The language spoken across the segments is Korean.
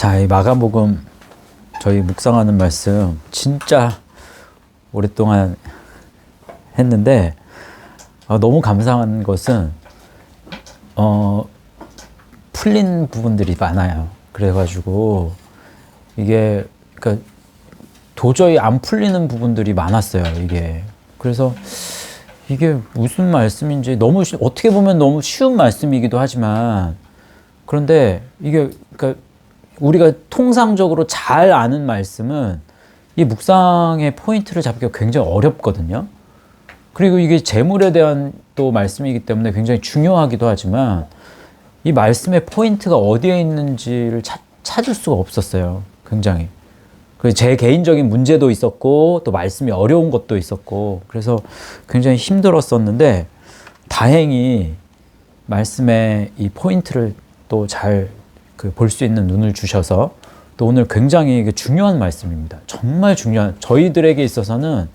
자, 이 마가복음 저희 묵상하는 말씀 진짜 오랫동안 했는데 너무 감사한 것은 풀린 부분들이 많아요. 그래가지고 이게 그러니까 도저히 안 풀리는 부분들이 많았어요. 이게 그래서 이게 무슨 말씀인지 너무 어떻게 보면 너무 쉬운 말씀이기도 하지만 그런데 이게 그러니까 우리가 통상적으로 잘 아는 말씀은 이 묵상의 포인트를 잡기가 굉장히 어렵거든요. 그리고 이게 재물에 대한 또 말씀이기 때문에 굉장히 중요하기도 하지만 이 말씀의 포인트가 어디에 있는지를 찾을 수가 없었어요. 굉장히. 그래서 제 개인적인 문제도 있었고 또 말씀이 어려운 것도 있었고 그래서 굉장히 힘들었었는데 다행히 말씀의 이 포인트를 또 잘 볼 수 있는 눈을 주셔서 또 오늘 굉장히 중요한 말씀입니다. 정말 중요한, 저희들에게 있어서는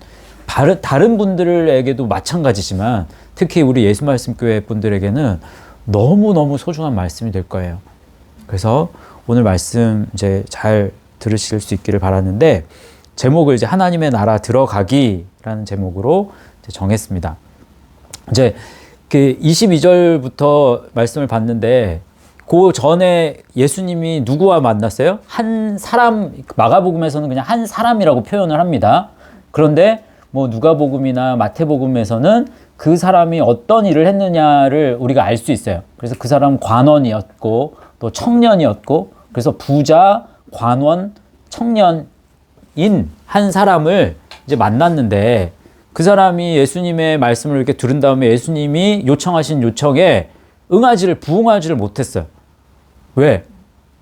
다른 분들에게도 마찬가지지만 특히 우리 예수말씀교회 분들에게는 너무너무 소중한 말씀이 될 거예요. 그래서 오늘 말씀 이제 잘 들으실 수 있기를 바라는데 제목을 이제 하나님의 나라 들어가기라는 제목으로 이제 정했습니다. 이제 그 22절부터 말씀을 봤는데 그 전에 예수님이 누구와 만났어요? 한 사람, 마가복음에서는 그냥 한 사람이라고 표현을 합니다. 그런데 뭐 누가복음이나 마태복음에서는 그 사람이 어떤 일을 했느냐를 우리가 알 수 있어요. 그래서 그 사람은 관원이었고 또 청년이었고 그래서 부자, 관원, 청년인 한 사람을 이제 만났는데 그 사람이 예수님의 말씀을 이렇게 들은 다음에 예수님이 요청하신 요청에 부응하지를 못했어요. 왜?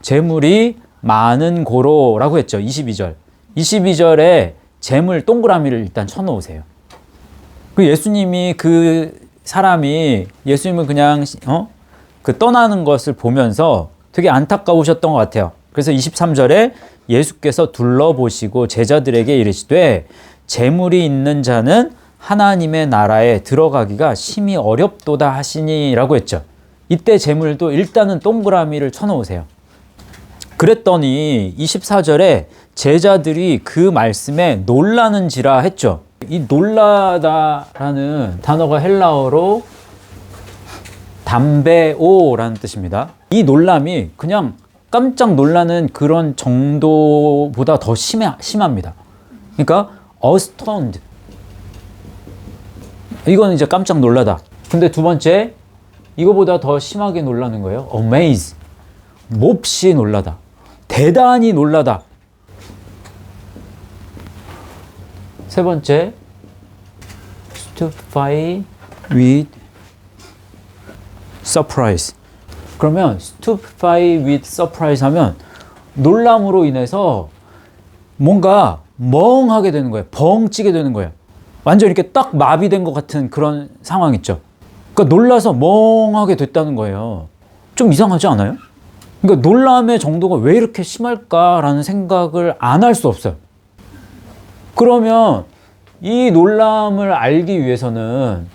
재물이 많은 고로라고 했죠. 22절. 22절에 재물 동그라미를 일단 쳐놓으세요. 그 예수님이 그 사람이 예수님은 그냥 떠나는 것을 보면서 되게 안타까우셨던 것 같아요. 그래서 23절에 예수께서 둘러보시고 제자들에게 이르시되 재물이 있는 자는 하나님의 나라에 들어가기가 심히 어렵도다 하시니라고 했죠. 이때 재물도 일단은 동그라미를 쳐놓으세요. 그랬더니 24절에 제자들이 그 말씀에 놀라는지라 했죠. 이 놀라다라는 단어가 헬라어로 담베오라는 뜻입니다. 이 놀람이 그냥 깜짝 놀라는 그런 정도보다 더 심합니다. 그러니까 astonished. 이건 이제 깜짝 놀라다. 근데 두 번째, 이거보다 더 심하게 놀라는 거예요. amaze. 몹시 놀라다. 대단히 놀라다. 세 번째, stupefy with surprise. 그러면 stupefy with surprise 하면 놀람으로 인해서 뭔가 멍하게 되는 거예요. 벙찌게 되는 거예요. 완전 이렇게 딱 마비된 것 같은 그런 상황 있죠. 그러니까 놀라서 멍하게 됐다는 거예요. 좀 이상하지 않아요? 그러니까 놀람의 정도가 왜 이렇게 심할까라는 생각을 안 할 수 없어요. 그러면 이 놀람을 알기 위해서는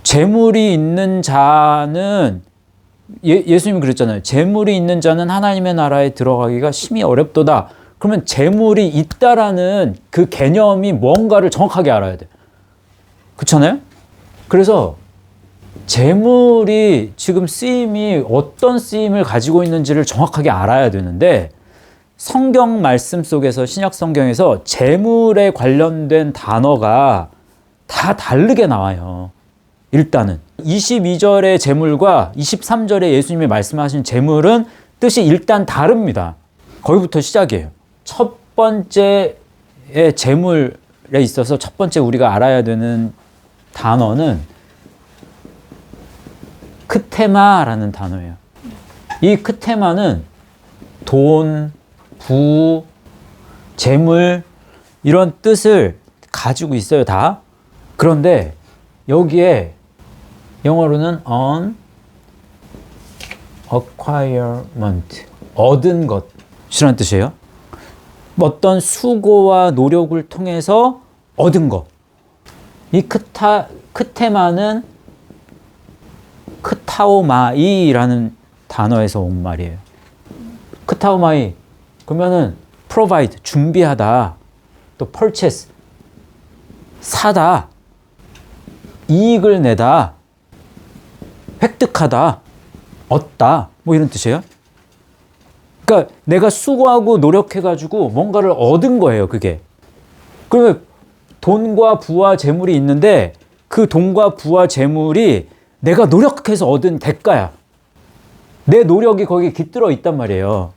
재물이 있는 자는 예수님이 그랬잖아요. 재물이 있는 자는 하나님의 나라에 들어가기가 심히 어렵도다. 그러면 재물이 있다라는 그 개념이 뭔가를 정확하게 알아야 돼. 그렇잖아요? 그래서 재물이 지금 쓰임이 어떤 쓰임을 가지고 있는지를 정확하게 알아야 되는데 성경 말씀 속에서 신약 성경에서 재물에 관련된 단어가 다 다르게 나와요. 일단은 22절의 재물과 23절에 예수님이 말씀하신 재물은 뜻이 일단 다릅니다. 거기부터 시작이에요. 첫 번째의 재물에 있어서 첫 번째 우리가 알아야 되는 단어는 크테마라는 단어예요. 이 크테마는 돈, 부, 재물 이런 뜻을 가지고 있어요, 다. 그런데 여기에 영어로는 an acquirement, 얻은 것이라는 뜻이에요. 어떤 수고와 노력을 통해서 얻은 것. 이 크테마는 크타오마이라는 단어에서 온 말이에요. 크타오마이, 그러면은 provide, 준비하다. 또 purchase, 사다. 이익을 내다. 획득하다. 얻다. 뭐 이런 뜻이에요. 그러니까 내가 수고하고 노력해가지고 뭔가를 얻은 거예요, 그게. 그러면 돈과 부와 재물이 있는데 그 돈과 부와 재물이 내가 노력해서 얻은 대가야. 내 노력이 거기에 깃들어 있단 말이에요.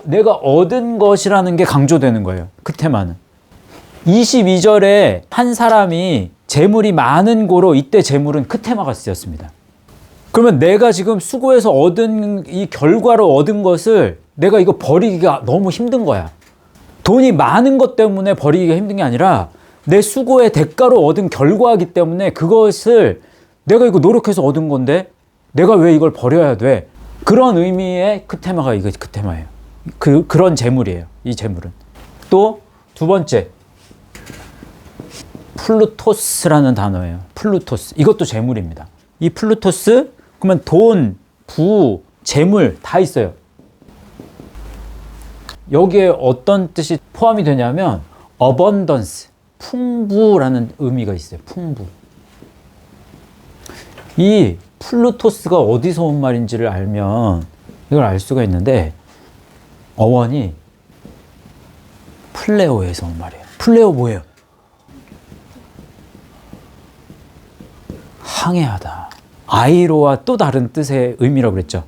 내가 얻은 것이라는 게 강조되는 거예요. 그 테마는. 22절에 한 사람이 재물이 많은 고로 이때 재물은 그 테마가 쓰였습니다. 그러면 내가 지금 수고해서 얻은 이 결과로 얻은 것을 내가 이거 버리기가 너무 힘든 거야. 돈이 많은 것 때문에 버리기가 힘든 게 아니라 내 수고의 대가로 얻은 결과이기 때문에 그것을 내가 이거 노력해서 얻은 건데 내가 왜 이걸 버려야 돼? 그런 의미의 그 테마가 이거 그 테마예요. 그런 재물이에요. 이 재물은. 또 두 번째. 플루토스라는 단어예요. 플루토스. 이것도 재물입니다. 이 플루토스 그러면 돈, 부, 재물 다 있어요. 여기에 어떤 뜻이 포함이 되냐면 abundance, 풍부라는 의미가 있어요. 풍부. 이 플루토스가 어디서 온 말인지를 알면 이걸 알 수가 있는데 어원이 플레오에서 온 말이에요. 플레오 뭐예요? 항해하다. 아이로와 또 다른 뜻의 의미라고 그랬죠.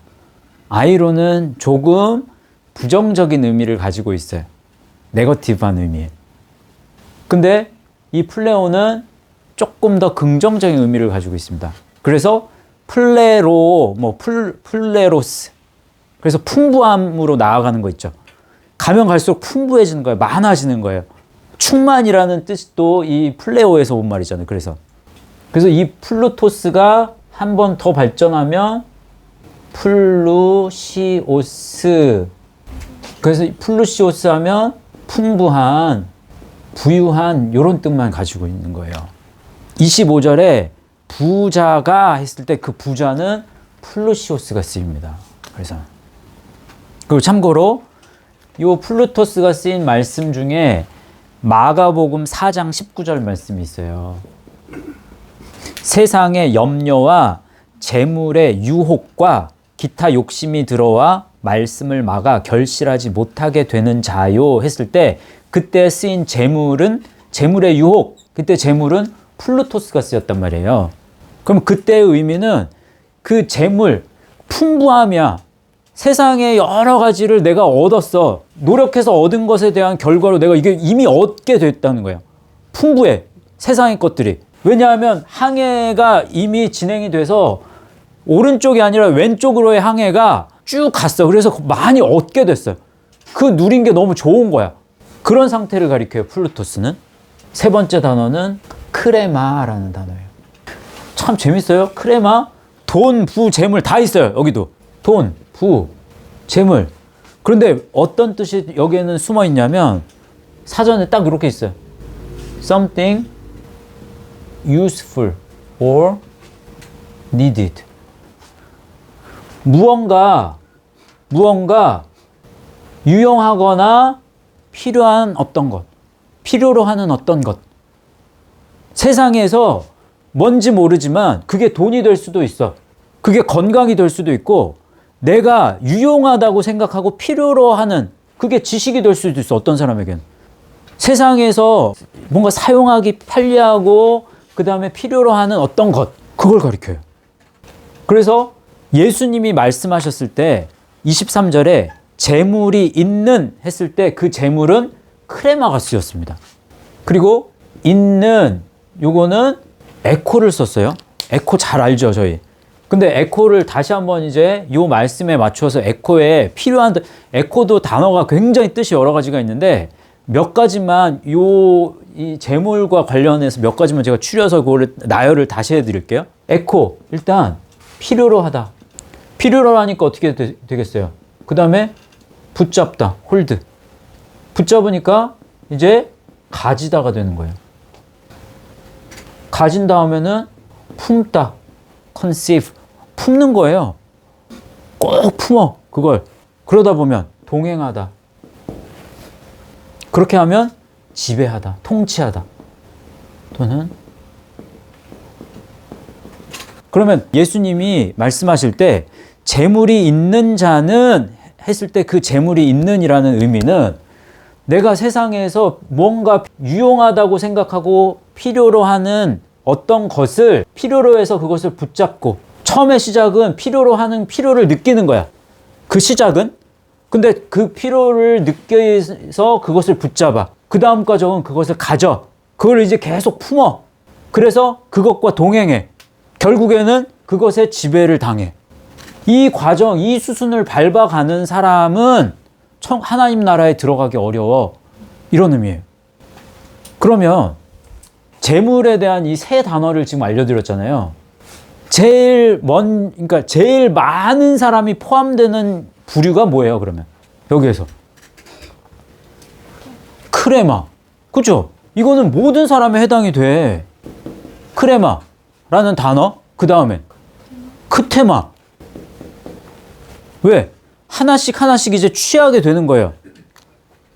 아이로는 조금 부정적인 의미를 가지고 있어요. 네거티브한 의미에. 근데 이 플레오는 조금 더 긍정적인 의미를 가지고 있습니다. 그래서 플레로, 플레로스. 그래서 풍부함으로 나아가는 거 있죠. 가면 갈수록 풍부해지는 거예요. 많아지는 거예요. 충만이라는 뜻도 이 플레오에서 온 말이잖아요. 그래서 이 플루토스가 한 번 더 발전하면 플루시오스. 그래서 플루시오스 하면 풍부한, 부유한 이런 뜻만 가지고 있는 거예요. 25절에 부자가 했을 때 그 부자는 플루시오스가 쓰입니다. 그리고 참고로 이 플루토스가 쓰인 말씀 중에 마가복음 4장 19절 말씀이 있어요. 세상의 염려와 재물의 유혹과 기타 욕심이 들어와 말씀을 막아 결실하지 못하게 되는 자요 했을 때 그때 쓰인 재물의 유혹, 그때 재물은 플루토스가 쓰였단 말이에요. 그럼 그때의 의미는 그 재물, 풍부함이야. 세상에 여러 가지를 내가 얻었어. 노력해서 얻은 것에 대한 결과로 내가 이게 이미 얻게 됐다는 거예요. 풍부해. 세상의 것들이. 왜냐하면 항해가 이미 진행이 돼서 오른쪽이 아니라 왼쪽으로의 항해가 쭉 갔어. 그래서 많이 얻게 됐어요. 그 누린 게 너무 좋은 거야. 그런 상태를 가리켜요, 플루토스는. 세 번째 단어는 크레마라는 단어예요. 참 재밌어요. 크레마, 돈, 부, 재물 다 있어요. 여기도. 돈, 부, 재물. 그런데 어떤 뜻이 여기에는 숨어 있냐면 사전에 딱 이렇게 있어요. Something useful or needed. 무언가 유용하거나 필요한 어떤 것, 필요로 하는 어떤 것. 세상에서 뭔지 모르지만 그게 돈이 될 수도 있어. 그게 건강이 될 수도 있고 내가 유용하다고 생각하고 필요로 하는 그게 지식이 될 수도 있어. 어떤 사람에겐. 세상에서 뭔가 사용하기 편리하고 그 다음에 필요로 하는 어떤 것, 그걸 가리켜요. 그래서 예수님이 말씀하셨을 때 23절에 재물이 있는 했을 때 그 재물은 크레마가 쓰였습니다. 그리고 있는 요거는 에코를 썼어요. 에코 잘 알죠, 저희. 근데 에코를 다시 한번 이제 요 말씀에 맞춰서 에코에 필요한 에코도 단어가 굉장히 뜻이 여러 가지가 있는데 몇 가지만 이 재물과 관련해서 몇 가지만 제가 추려서 그거를 나열을 다시 해드릴게요. 에코 일단 필요로 하다. 필요로 하니까 어떻게 되겠어요? 그 다음에 붙잡다, 홀드. 붙잡으니까 이제 가지다가 되는 거예요. 가진 다음에는 품다, conceive. 품는 거예요. 꼭 품어, 그걸. 그러다 보면 동행하다. 그렇게 하면 지배하다, 통치하다. 또는 그러면 예수님이 말씀하실 때 재물이 있는 자는 했을 때 그 재물이 있는이라는 의미는 내가 세상에서 뭔가 유용하다고 생각하고 필요로 하는 어떤 것을 필요로 해서 그것을 붙잡고 처음에 시작은 필요로 하는 필요를 느끼는 거야. 그 시작은. 근데 그 필요를 느껴서 그것을 붙잡아. 그 다음 과정은 그것을 가져. 그걸 이제 계속 품어. 그래서 그것과 동행해. 결국에는 그것에 지배를 당해. 이 과정, 이 수순을 밟아가는 사람은 하나님 나라에 들어가기 어려워. 이런 의미예요. 그러면 재물에 대한 이 세 단어를 지금 알려드렸잖아요. 그러니까 제일 많은 사람이 포함되는 부류가 뭐예요, 그러면? 여기에서. 크레마. 그죠? 이거는 모든 사람에 해당이 돼. 크레마라는 단어. 그 다음엔 크테마. 왜? 하나씩 하나씩 이제 취하게 되는 거예요.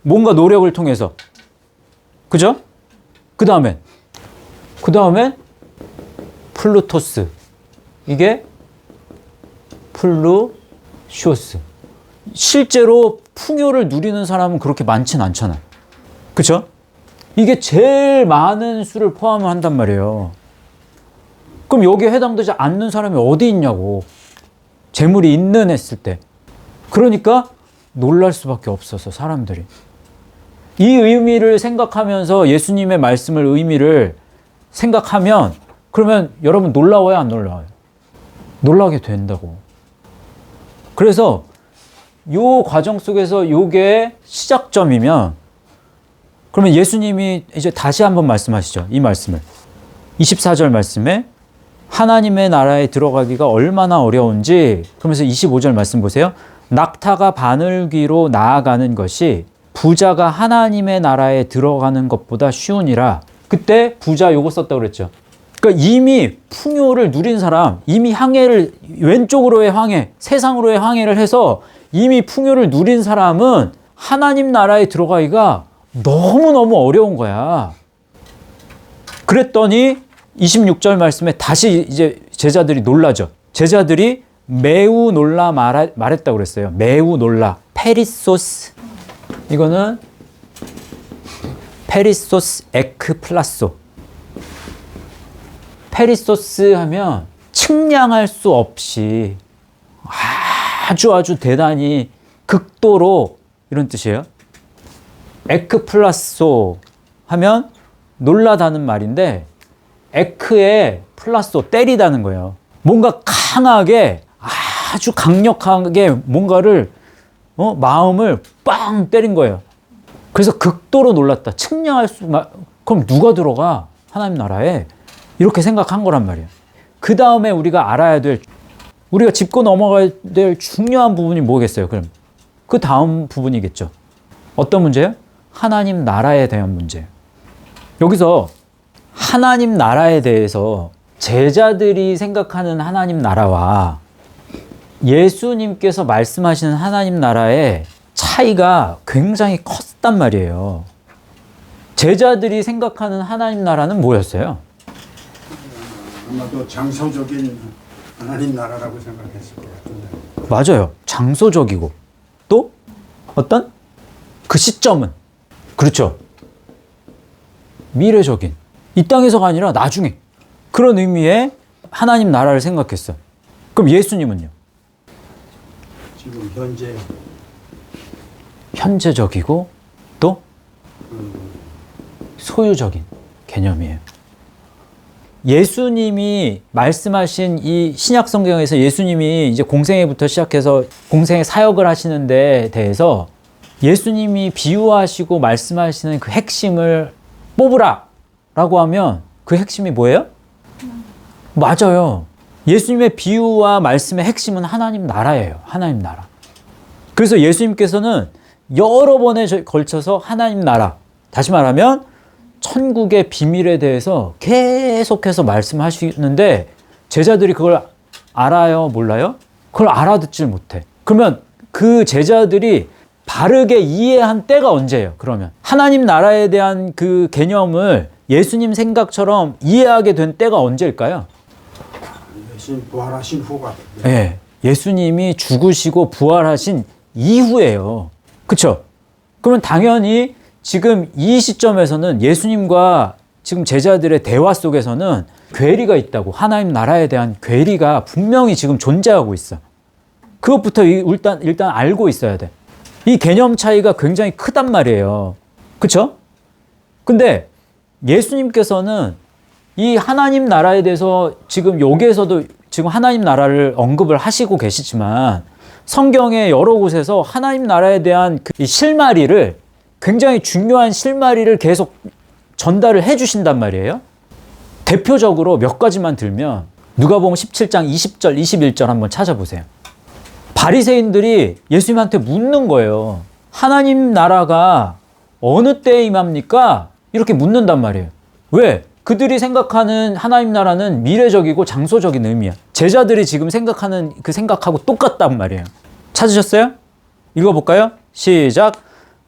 뭔가 노력을 통해서. 그죠? 그 다음엔 플루토스. 이게 플루쇼스. 실제로 풍요를 누리는 사람은 그렇게 많진 않잖아요. 그쵸? 이게 제일 많은 수를 포함을 한단 말이에요. 그럼 여기에 해당되지 않는 사람이 어디 있냐고. 재물이 있는 했을 때. 그러니까 놀랄 수밖에 없어서 사람들이. 이 의미를 생각하면서 예수님의 말씀을 의미를 생각하면 그러면 여러분 놀라워요, 안 놀라워요? 놀라게 된다고. 그래서 요 과정 속에서 요게 시작점이면 그러면 예수님이 이제 다시 한번 말씀하시죠. 이 말씀을. 24절 말씀에 하나님의 나라에 들어가기가 얼마나 어려운지 그러면서 25절 말씀 보세요. 낙타가 바늘귀로 나아가는 것이 부자가 하나님의 나라에 들어가는 것보다 쉬우니라. 그때 부자 요거 썼다고 그랬죠. 그러니까 이미 풍요를 누린 사람, 이미 항해를 왼쪽으로의 항해, 세상으로의 항해를 해서 이미 풍요를 누린 사람은 하나님 나라에 들어가기가 너무너무 어려운 거야. 그랬더니 26절 말씀에 다시 이제 제자들이 놀라죠. 제자들이 매우 놀라 말했다고 그랬어요. 매우 놀라. 페리소스. 이거는 페리소스 에크플라소. 페리소스 하면 측량할 수 없이 아주 대단히 극도로 이런 뜻이에요. 에크플라소 하면 놀라다는 말인데 에크에 플라소 때리다는 거예요. 뭔가 강하게 아주 강력하게 뭔가를 마음을 빵 때린 거예요. 그래서 극도로 놀랐다. 측량할 수 그럼 누가 들어가 하나님 나라에 이렇게 생각한 거란 말이에요. 그 다음에 우리가 알아야 될 우리가 짚고 넘어가야 될 중요한 부분이 뭐겠어요? 그럼 그 다음 부분이겠죠. 어떤 문제예요? 하나님 나라에 대한 문제예요. 여기서 하나님 나라에 대해서 제자들이 생각하는 하나님 나라와 예수님께서 말씀하시는 하나님 나라의 차이가 굉장히 컸단 말이에요. 제자들이 생각하는 하나님 나라는 뭐였어요? 아마도 장소적인 하나님 나라라고 생각했을 것 같은데. 맞아요. 장소적이고 또 어떤 그 시점은 그렇죠. 미래적인 이 땅에서가 아니라 나중에 그런 의미의 하나님 나라를 생각했어. 그럼 예수님은요? 지금 현재적이고 또 소유적인 개념이에요. 예수님이 말씀하신 이 신약 성경에서 예수님이 이제 공생애부터 시작해서 공생애 사역을 하시는 데 대해서 예수님이 비유하시고 말씀하시는 그 핵심을 뽑으라 라고 하면 그 핵심이 뭐예요? 맞아요. 예수님의 비유와 말씀의 핵심은 하나님 나라예요. 하나님 나라. 그래서 예수님께서는 여러 번에 걸쳐서 하나님 나라, 다시 말하면 천국의 비밀에 대해서 계속해서 말씀하시는데 제자들이 그걸 알아요? 몰라요? 그걸 알아듣질 못해. 그러면 그 제자들이 바르게 이해한 때가 언제예요? 그러면 하나님 나라에 대한 그 개념을 예수님 생각처럼 이해하게 된 때가 언제일까요? 예수님 부활하신 후가 예, 예수님이 죽으시고 부활하신 이후예요. 그렇죠? 그러면 당연히 지금 이 시점에서는 예수님과 지금 제자들의 대화 속에서는 괴리가 있다고, 하나님 나라에 대한 괴리가 분명히 지금 존재하고 있어. 그것부터 일단 알고 있어야 돼. 이 개념 차이가 굉장히 크단 말이에요. 그렇죠? 근데 예수님께서는 이 하나님 나라에 대해서 지금 여기에서도 지금 하나님 나라를 언급을 하시고 계시지만 성경의 여러 곳에서 하나님 나라에 대한 그 실마리를, 굉장히 중요한 실마리를 계속 전달을 해 주신단 말이에요. 대표적으로 몇 가지만 들면 누가복음 17장 20절 21절 한번 찾아보세요. 바리새인들이 예수님한테 묻는 거예요. 하나님 나라가 어느 때에 임합니까? 이렇게 묻는단 말이에요. 왜? 그들이 생각하는 하나님 나라는 미래적이고 장소적인 의미야. 제자들이 지금 생각하는 그 생각하고 똑같단 말이에요. 찾으셨어요? 읽어볼까요? 시작.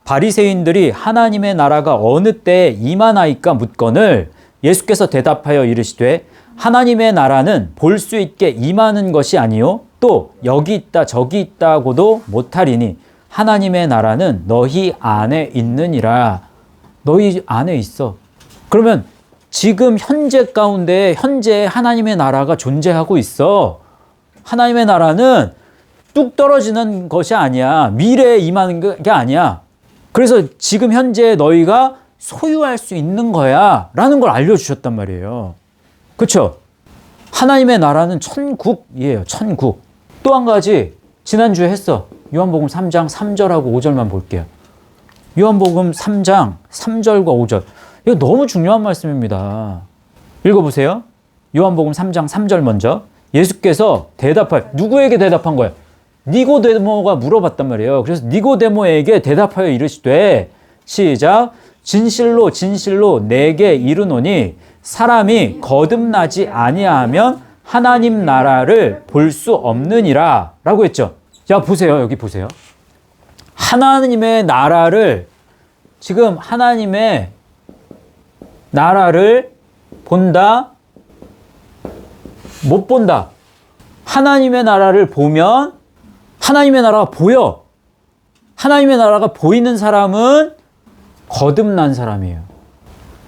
바리새인들이 하나님의 나라가 어느 때에 임하나이까 묻거늘 예수께서 대답하여 이르시되 하나님의 나라는 볼 수 있게 임하는 것이 아니요 또 여기 있다 저기 있다고도 못하리니 하나님의 나라는 너희 안에 있느니라. 너희 안에 있어. 그러면 지금 현재 가운데 현재 하나님의 나라가 존재하고 있어. 하나님의 나라는 뚝 떨어지는 것이 아니야. 미래에 임하는 게 아니야. 그래서 지금 현재 너희가 소유할 수 있는 거야 라는 걸 알려주셨단 말이에요. 그렇죠? 하나님의 나라는 천국이에요. 천국. 또 한 가지 지난주에 했어. 요한복음 3장 3절하고 5절만 볼게요. 요한복음 3장 3절과 5절. 이거 너무 중요한 말씀입니다. 읽어보세요. 요한복음 3장 3절 먼저. 예수께서 누구에게 대답한 거예요? 니고데모가 물어봤단 말이에요. 그래서 니고데모에게 대답하여 이르시되 시작. 진실로 진실로 내게 이르노니 사람이 거듭나지 아니하면 하나님 나라를 볼 수 없느니라 라고 했죠. 자, 보세요. 여기 보세요. 하나님의 나라를, 지금 하나님의 나라를 본다? 못 본다? 하나님의 나라를 보면 하나님의 나라가 보여. 하나님의 나라가 보이는 사람은 거듭난 사람이에요.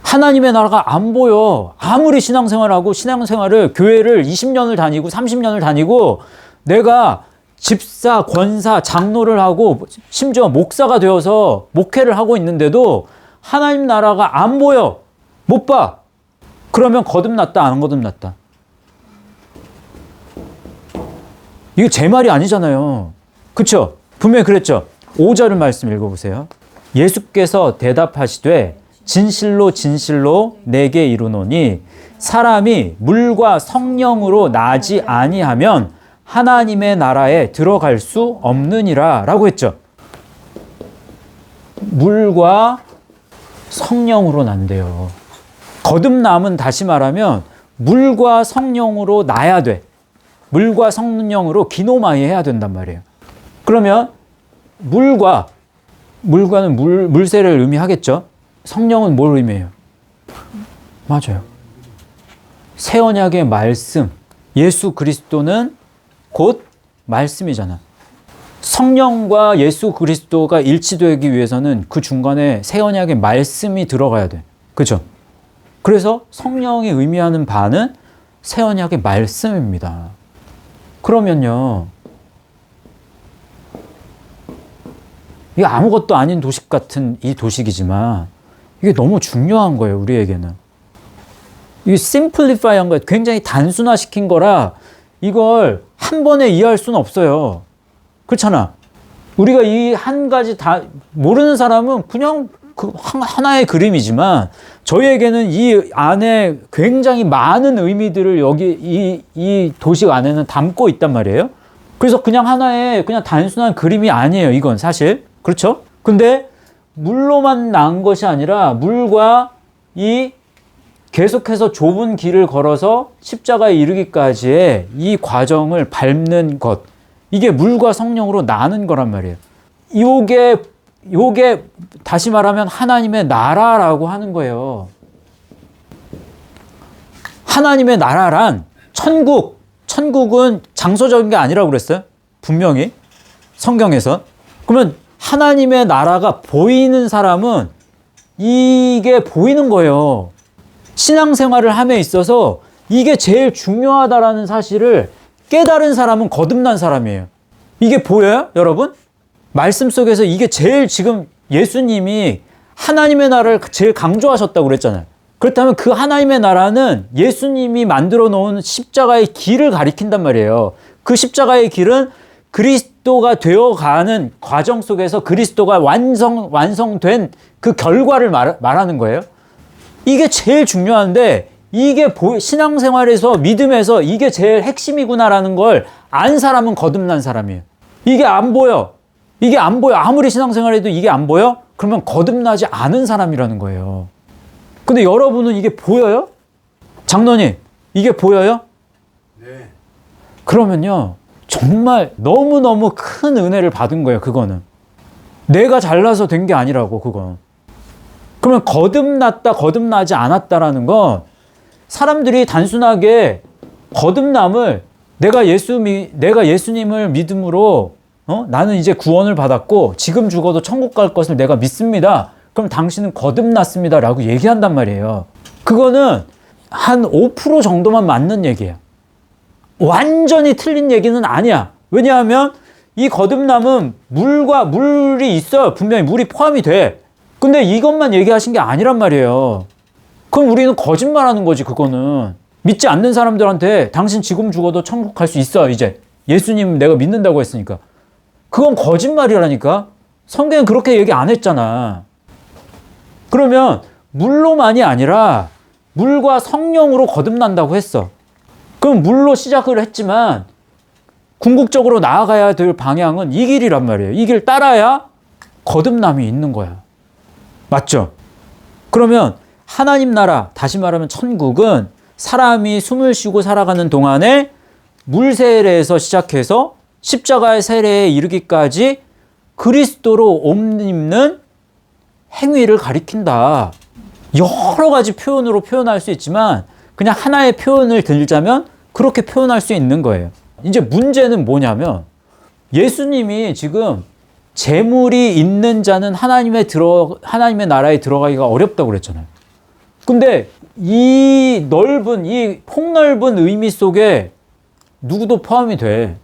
하나님의 나라가 안 보여. 아무리 신앙생활하고 신앙생활을 교회를 20년을 다니고 30년을 다니고 내가 집사, 권사, 장로를 하고 심지어 목사가 되어서 목회를 하고 있는데도 하나님 나라가 안 보여. 못 봐. 그러면 거듭났다, 안 거듭났다? 이거 제 말이 아니잖아요. 그쵸? 분명히 그랬죠? 5절을 말씀 읽어보세요. 예수께서 대답하시되 진실로 진실로 내게 이르노니 사람이 물과 성령으로 나지 아니하면 하나님의 나라에 들어갈 수 없느니라 라고 했죠. 물과 성령으로 난대요. 거듭남은 다시 말하면 물과 성령으로 나야 돼. 물과 성령으로 기노마이 해야 된단 말이에요. 그러면 물과는 물세를 의미하겠죠. 성령은 뭘 의미해요? 맞아요. 새 언약의 말씀, 예수 그리스도는 곧 말씀이잖아. 성령과 예수 그리스도가 일치되기 위해서는 그 중간에 새 언약의 말씀이 들어가야 돼. 그렇죠? 그래서 성령이 의미하는 바는 새 언약의 말씀입니다. 그러면요, 이게 아무것도 아닌 도식 같은 이 도식이지만 이게 너무 중요한 거예요, 우리에게는. 이게 심플리파이한 거예요. 굉장히 단순화시킨 거라 이걸 한 번에 이해할 수는 없어요. 그렇잖아. 우리가 이 한 가지 다 모르는 사람은 그냥 그 하나의 그림이지만 저희에게는 이 안에 굉장히 많은 의미들을 여기 이 도식 안에는 담고 있단 말이에요. 그래서 그냥 하나의 그냥 단순한 그림이 아니에요, 이건 사실. 그렇죠? 근데 물로만 난 것이 아니라 물과 이 계속해서 좁은 길을 걸어서 십자가에 이르기까지의 이 과정을 밟는 것, 이게 물과 성령으로 나는 거란 말이에요. 요게 다시 말하면 하나님의 나라라고 하는 거예요. 하나님의 나라란 천국은 장소적인 게 아니라고 그랬어요. 분명히 성경에서. 그러면 하나님의 나라가 보이는 사람은 이게 보이는 거예요. 신앙생활을 함에 있어서 이게 제일 중요하다라는 사실을 깨달은 사람은 거듭난 사람이에요. 이게 보여요, 여러분? 말씀 속에서 이게 제일 지금 예수님이 하나님의 나라를 제일 강조하셨다고 그랬잖아요. 그렇다면 그 하나님의 나라는 예수님이 만들어 놓은 십자가의 길을 가리킨단 말이에요. 그 십자가의 길은 그리스도가 되어가는 과정 속에서 그리스도가 완성된 그 결과를 말하는 거예요. 이게 제일 중요한데 이게 신앙생활에서 믿음에서 이게 제일 핵심이구나라는 걸 안 사람은 거듭난 사람이에요. 이게 안 보여. 이게 안 보여. 아무리 신앙생활해도 이게 안 보여? 그러면 거듭나지 않은 사람이라는 거예요. 근데 여러분은 이게 보여요? 장로님, 이게 보여요? 네. 그러면요, 정말 너무너무 큰 은혜를 받은 거예요, 그거는. 내가 잘나서 된 게 아니라고, 그건. 그러면 거듭났다, 거듭나지 않았다라는 건 사람들이 단순하게 거듭남을 내가 예수님을 믿음으로 나는 이제 구원을 받았고 지금 죽어도 천국 갈 것을 내가 믿습니다. 그럼 당신은 거듭났습니다. 라고 얘기한단 말이에요. 그거는 한 5% 정도만 맞는 얘기예요. 완전히 틀린 얘기는 아니야. 왜냐하면 이 거듭남은 물이 있어요. 분명히 물이 포함이 돼. 근데 이것만 얘기하신 게 아니란 말이에요. 그럼 우리는 거짓말하는 거지, 그거는. 믿지 않는 사람들한테 당신 지금 죽어도 천국 갈 수 있어, 이제. 예수님 내가 믿는다고 했으니까. 그건 거짓말이라니까. 성경은 그렇게 얘기 안 했잖아. 그러면 물로만이 아니라 물과 성령으로 거듭난다고 했어. 그럼 물로 시작을 했지만 궁극적으로 나아가야 될 방향은 이 길이란 말이에요. 이 길 따라야 거듭남이 있는 거야. 맞죠? 그러면 하나님 나라, 다시 말하면 천국은 사람이 숨을 쉬고 살아가는 동안에 물 세례에서 시작해서 십자가의 세례에 이르기까지 그리스도로 옷 입는 행위를 가리킨다. 여러 가지 표현으로 표현할 수 있지만 그냥 하나의 표현을 들자면 그렇게 표현할 수 있는 거예요. 이제 문제는 뭐냐면 예수님이 지금 재물이 있는 자는 하나님의 나라에 들어가기가 어렵다고 그랬잖아요. 근데 이 폭넓은 의미 속에 누구도 포함이 돼.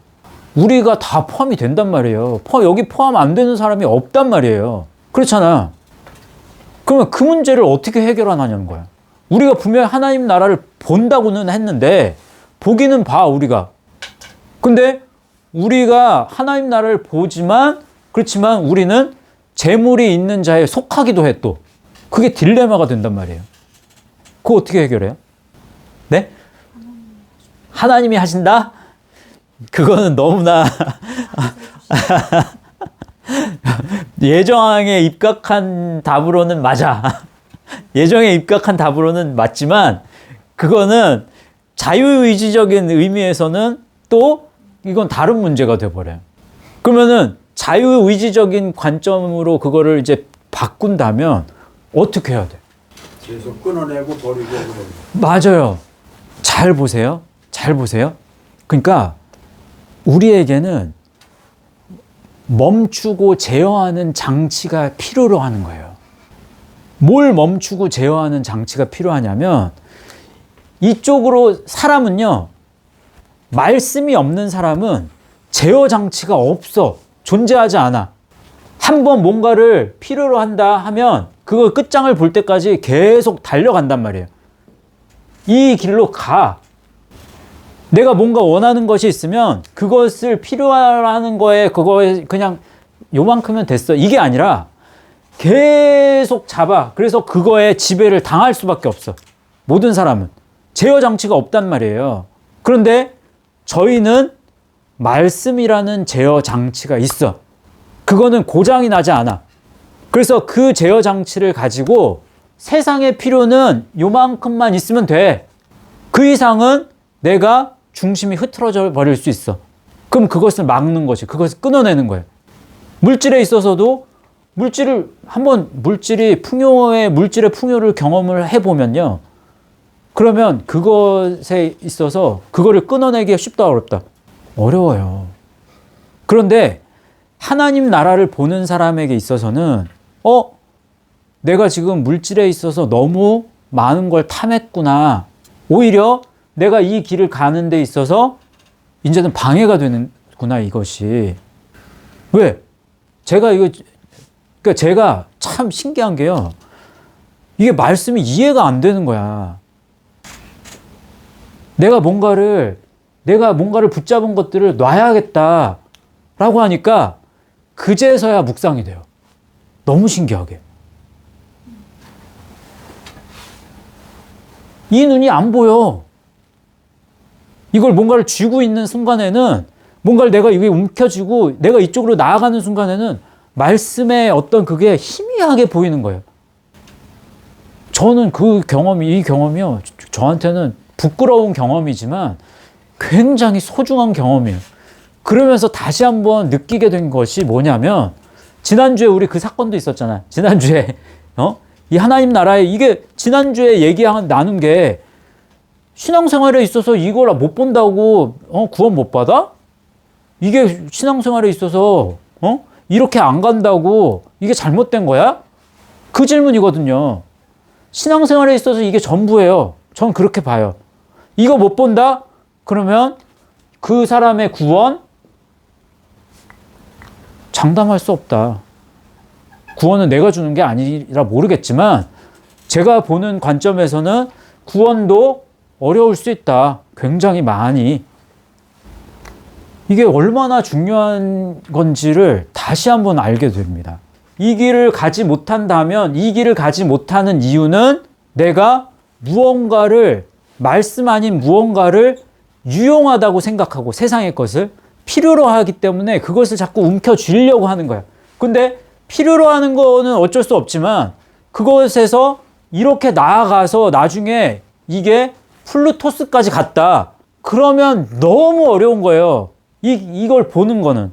우리가 다 포함이 된단 말이에요. 여기 포함 안 되는 사람이 없단 말이에요. 그렇잖아. 그러면 그 문제를 어떻게 해결하냐는 거야. 우리가 분명히 하나님 나라를 본다고는 했는데 보기는 봐, 우리가. 근데 우리가 하나님 나라를 보지만 그렇지만 우리는 재물이 있는 자에 속하기도 해 또. 그게 딜레마가 된단 말이에요. 그거 어떻게 해결해요? 네? 하나님이 하신다? 그거는 너무나 예정에 입각한 답으로는 맞아. 예정에 입각한 답으로는 맞지만 그거는 자유의지적인 의미에서는 또 이건 다른 문제가 돼버려요. 그러면은 자유의지적인 관점으로 그거를 이제 바꾼다면 어떻게 해야 돼? 계속 끊어내고 버리고 그러고. 맞아요. 잘 보세요. 잘 보세요. 그러니까 우리에게는 멈추고 제어하는 장치가 필요로 하는 거예요. 뭘 멈추고 제어하는 장치가 필요하냐면 이쪽으로 사람은요. 말씀이 없는 사람은 제어 장치가 없어. 존재하지 않아. 한번 뭔가를 필요로 한다 하면 그거 끝장을 볼 때까지 계속 달려간단 말이에요. 이 길로 가. 내가 뭔가 원하는 것이 있으면 그것을 필요하는 거에 그거에 그냥 요만큼은 됐어. 이게 아니라 계속 잡아. 그래서 그거에 지배를 당할 수밖에 없어. 모든 사람은. 제어 장치가 없단 말이에요. 그런데 저희는 말씀이라는 제어 장치가 있어. 그거는 고장이 나지 않아. 그래서 그 제어 장치를 가지고 세상의 필요는 요만큼만 있으면 돼. 그 이상은 내가 중심이 흐트러져 버릴 수 있어. 그럼 그것을 막는 거지. 그것을 끊어내는 거예요. 물질에 있어서도 물질을 한번 물질의 풍요를 경험을 해보면요. 그러면 그것에 있어서 그거를 끊어내기가 쉽다 어렵다? 어려워요. 그런데 하나님 나라를 보는 사람에게 있어서는 내가 지금 물질에 있어서 너무 많은 걸 탐했구나. 오히려 내가 이 길을 가는 데 있어서 이제는 방해가 되는구나, 이것이. 왜? 그러니까 제가 참 신기한 게요. 이게 말씀이 이해가 안 되는 거야. 내가 뭔가를 붙잡은 것들을 놔야겠다라고 하니까 그제서야 묵상이 돼요. 너무 신기하게. 이 눈이 안 보여. 이걸 뭔가를 쥐고 있는 순간에는 뭔가를 내가 이게 움켜쥐고 내가 이쪽으로 나아가는 순간에는 말씀의 어떤 그게 희미하게 보이는 거예요. 저는 이 경험이요. 저한테는 부끄러운 경험이지만 굉장히 소중한 경험이에요. 그러면서 다시 한번 느끼게 된 것이 뭐냐면 지난주에 우리 그 사건도 있었잖아요. 지난주에 이 하나님 나라에 이게 지난주에 나눈 게 신앙생활에 있어서 이걸 못 본다고 구원 못 받아? 이게 신앙생활에 있어서 이렇게 안 간다고 이게 잘못된 거야? 그 질문이거든요. 신앙생활에 있어서 이게 전부예요. 전 그렇게 봐요. 이거 못 본다? 그러면 그 사람의 구원? 장담할 수 없다. 구원은 내가 주는 게 아니라 모르겠지만 제가 보는 관점에서는 구원도 어려울 수 있다. 굉장히 많이. 이게 얼마나 중요한 건지를 다시 한번 알게 됩니다. 이 길을 가지 못한다면 이 길을 가지 못하는 이유는 내가 말씀 아닌 무언가를 유용하다고 생각하고 세상의 것을 필요로 하기 때문에 그것을 자꾸 움켜쥐려고 하는 거야. 근데 필요로 하는 거는 어쩔 수 없지만 그것에서 이렇게 나아가서 나중에 이게 플루토스까지 갔다. 그러면 너무 어려운 거예요. 이걸 보는 거는.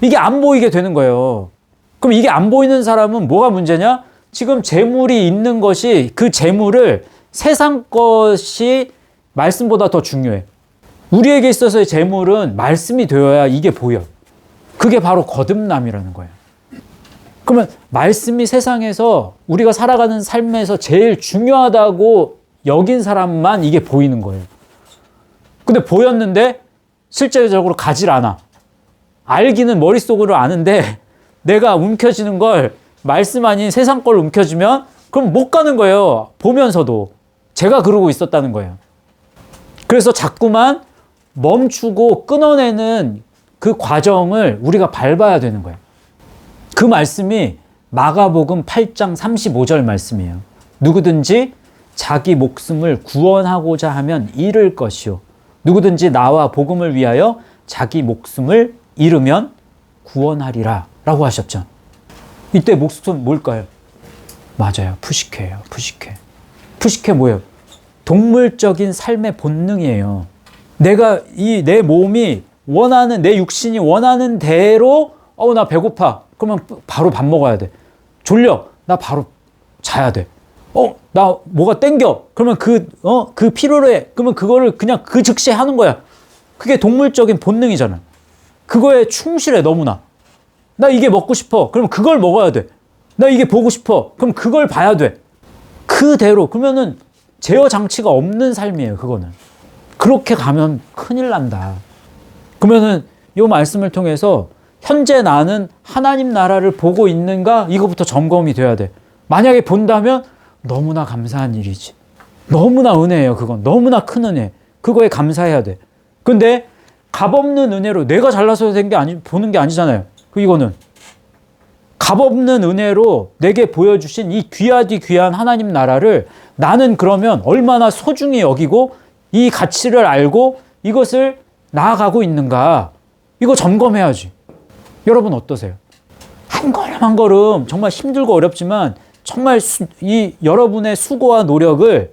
이게 안 보이게 되는 거예요. 그럼 이게 안 보이는 사람은 뭐가 문제냐? 지금 재물이 있는 것이 그 재물을 세상 것이 말씀보다 더 중요해. 우리에게 있어서의 재물은 말씀이 되어야 이게 보여. 그게 바로 거듭남이라는 거예요. 그러면 말씀이 세상에서 우리가 살아가는 삶에서 제일 중요하다고 여긴 사람만 이게 보이는 거예요. 근데 보였는데 실제적으로 가질 않아. 알기는 머릿속으로 아는데 내가 움켜쥐는 걸 말씀 아닌 세상 걸 움켜쥐면 그럼 못 가는 거예요. 보면서도. 제가 그러고 있었다는 거예요. 그래서 자꾸만 멈추고 끊어내는 그 과정을 우리가 밟아야 되는 거예요. 그 말씀이 마가복음 8장 35절 말씀이에요. 누구든지 자기 목숨을 구원하고자 하면 잃을 것이요. 누구든지 나와 복음을 위하여 자기 목숨을 잃으면 구원하리라 라고 하셨죠. 이때 목숨 뭘까요? 맞아요. 푸시케예요. 푸시케 뭐예요? 동물적인 삶의 본능이에요. 내가 내 몸이 원하는, 내 육신이 원하는 대로 나 배고파. 그러면 바로 밥 먹어야 돼. 졸려. 나 바로 자야 돼. 나 뭐가 땡겨. 그러면 그 필요로 해. 그러면 그거를 그냥 그 즉시 하는 거야. 그게 동물적인 본능이잖아. 그거에 충실해, 너무나. 나 이게 먹고 싶어. 그럼 그걸 먹어야 돼. 나 이게 보고 싶어. 그럼 그걸 봐야 돼. 그대로. 그러면은 제어 장치가 없는 삶이에요, 그거는. 그렇게 가면 큰일 난다. 그러면은 이 말씀을 통해서 현재 나는 하나님 나라를 보고 있는가? 이거부터 점검이 돼야 돼. 만약에 본다면 너무나 감사한 일이지. 너무나 은혜예요, 그건. 너무나 큰 은혜. 그거에 감사해야 돼. 근데 값없는 은혜로 내가 잘나서 보는 게 아니잖아요. 이거는. 값없는 은혜로 내게 보여주신 이 귀하디 귀한 하나님 나라를 나는 그러면 얼마나 소중히 여기고 이 가치를 알고 이것을 나아가고 있는가. 이거 점검해야지. 여러분 어떠세요? 한 걸음 한 걸음 정말 힘들고 어렵지만 정말 여러분의 수고와 노력을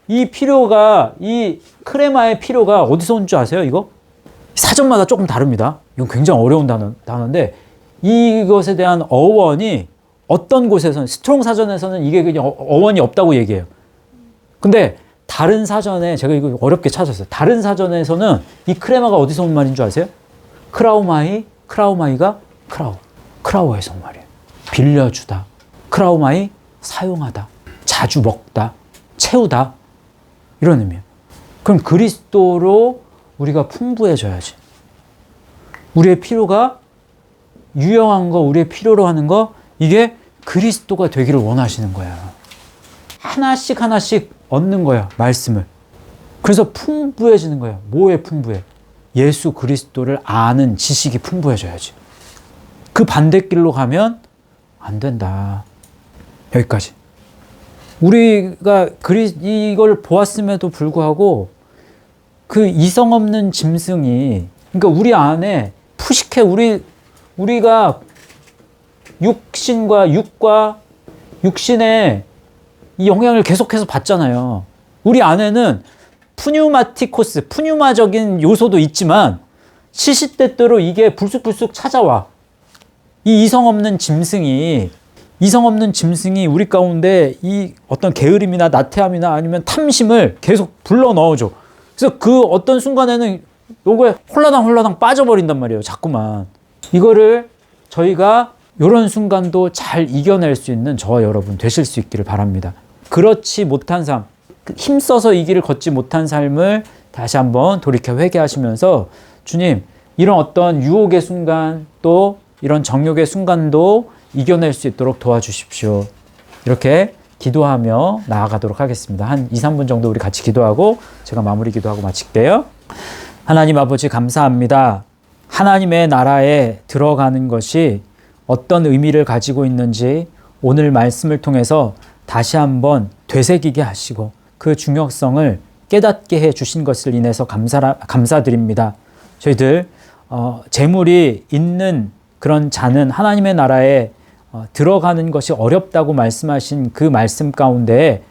이 크레마의 필요가 어디서 온 줄 아세요? 이거? 사전마다 조금 다릅니다. 이건 굉장히 어려운 단어인데 이것에 대한 어원이 어떤 곳에서는, 스트롱 사전에서는 이게 그냥 어원이 없다고 얘기해요. 근데 다른 사전에, 제가 이거 어렵게 찾았어요. 다른 사전에서는 이 크레마가 어디서 온 말인 줄 아세요? 크라우마이가 크라우에서 온 말이에요. 빌려주다, 크라우마이 사용하다, 자주 먹다, 채우다, 이런 의미예요. 그럼 그리스도로 우리가 풍부해져야지. 우리의 필요가 유용한 거, 우리의 필요로 하는 거, 이게 그리스도가 되기를 원하시는 거야. 하나씩 하나씩 얻는 거야, 말씀을. 그래서 풍부해지는 거야. 뭐에 풍부해? 예수 그리스도를 아는 지식이 풍부해져야지. 그 반대길로 가면 안 된다. 여기까지. 우리가 이걸 보았음에도 불구하고 그 이성 없는 짐승이, 그러니까 우리 안에 푸식해, 우리가 육신의 이 영향을 계속해서 받잖아요. 우리 안에는 푸뉴마적인 요소도 있지만 시시때때로 이게 불쑥불쑥 찾아와. 이 이성 없는 짐승이 우리 가운데 이 어떤 게으름이나 나태함이나 아니면 탐심을 계속 불러 넣어줘. 그래서 그 어떤 순간에는 요거에 홀라당 빠져버린단 말이에요. 자꾸만. 이거를 저희가 이런 순간도 잘 이겨낼 수 있는 저와 여러분 되실 수 있기를 바랍니다. 그렇지 못한 삶, 힘써서 이 길을 걷지 못한 삶을 다시 한번 돌이켜 회개하시면서, 주님, 이런 어떤 유혹의 순간, 또 이런 정욕의 순간도 이겨낼 수 있도록 도와주십시오. 이렇게 기도하며 나아가도록 하겠습니다. 한 2, 3분 정도 우리 같이 기도하고 제가 마무리 기도하고 마칠게요. 하나님 아버지, 감사합니다. 하나님의 나라에 들어가는 것이 어떤 의미를 가지고 있는지 오늘 말씀을 통해서 다시 한번 되새기게 하시고 그 중요성을 깨닫게 해 주신 것을 인해서 감사드립니다. 저희들 재물이 있는 그런 자는 하나님의 나라에 들어가는 것이 어렵다고 말씀하신 그 말씀 가운데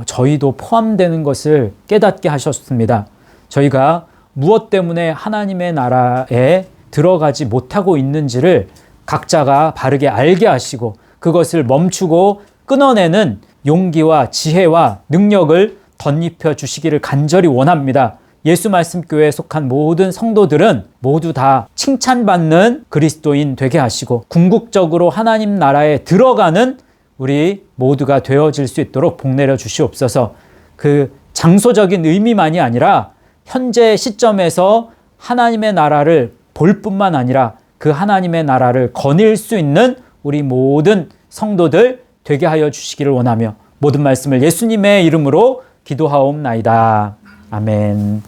저희도 포함되는 것을 깨닫게 하셨습니다. 저희가 무엇 때문에 하나님의 나라에 들어가지 못하고 있는지를 각자가 바르게 알게 하시고 그것을 멈추고 끊어내는 용기와 지혜와 능력을 덧입혀 주시기를 간절히 원합니다. 예수 말씀 교회에 속한 모든 성도들은 모두 다 칭찬받는 그리스도인 되게 하시고 궁극적으로 하나님 나라에 들어가는 우리 모두가 되어질 수 있도록 복내려 주시옵소서. 그 장소적인 의미만이 아니라 현재 시점에서 하나님의 나라를 볼 뿐만 아니라 그 하나님의 나라를 거닐 수 있는 우리 모든 성도들 되게 하여 주시기를 원하며 모든 말씀을 예수님의 이름으로 기도하옵나이다. 아멘.